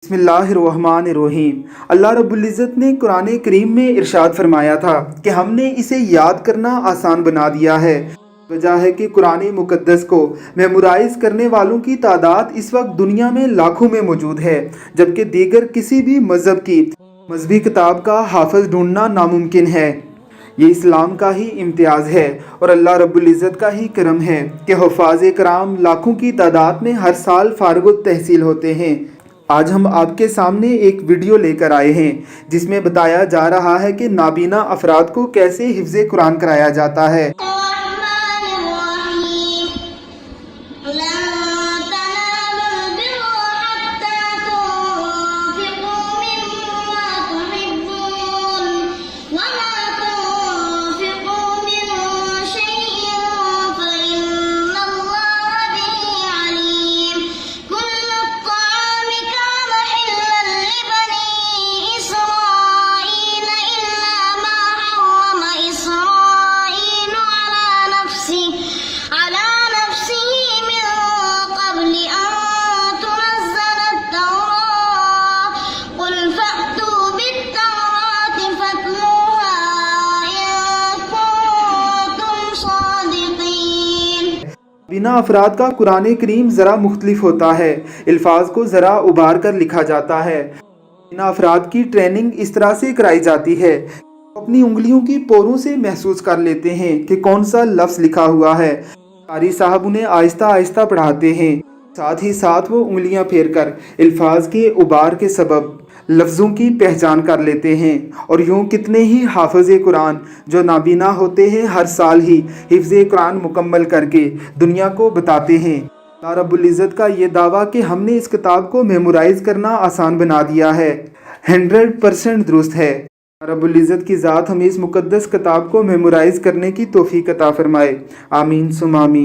بسم اللہ الرحمن الرحیم۔ اللہ رب العزت نے قرآن کریم میں ارشاد فرمایا تھا کہ ہم نے اسے یاد کرنا آسان بنا دیا ہے۔ وجہ ہے کہ قرآن مقدس کو میمورائز کرنے والوں کی تعداد اس وقت دنیا میں لاکھوں میں موجود ہے، جبکہ دیگر کسی بھی مذہب کی مذہبی کتاب کا حافظ ڈھونڈنا ناممکن ہے۔ یہ اسلام کا ہی امتیاز ہے اور اللہ رب العزت کا ہی کرم ہے کہ حفاظ کرام لاکھوں کی تعداد میں ہر سال فارغ التحصیل ہوتے ہیں۔ آج ہم آپ کے سامنے ایک ویڈیو لے کر آئے ہیں جس میں بتایا جا رہا ہے کہ نابینا افراد کو کیسے حفظ قرآن کرایا جاتا ہے۔ نابینا افراد کا قرآن کریم ذرا مختلف ہوتا ہے، الفاظ کو ذرا ابھار کر لکھا جاتا ہے۔ نابینا افراد کی ٹریننگ اس طرح سے کرائی جاتی ہے، اپنی انگلیوں کی پوروں سے محسوس کر لیتے ہیں کہ کون سا لفظ لکھا ہوا ہے۔ قاری صاحب انہیں آہستہ آہستہ پڑھاتے ہیں، ساتھ ہی ساتھ وہ انگلیاں پھیر کر الفاظ کے ابھار کے سبب لفظوں کی پہچان کر لیتے ہیں، اور یوں کتنے ہی حافظ قرآن جو نابینا ہوتے ہیں ہر سال ہی حفظ قرآن مکمل کر کے دنیا کو بتاتے ہیں۔ اللہ رب العزت کا یہ دعویٰ کہ ہم نے اس کتاب کو میمورائز کرنا آسان بنا دیا ہے 100% درست ہے۔ اللہ رب العزت کی ذات ہمیں اس مقدس کتاب کو میمورائز کرنے کی توفیق عطا فرمائے، آمین ثم آمین۔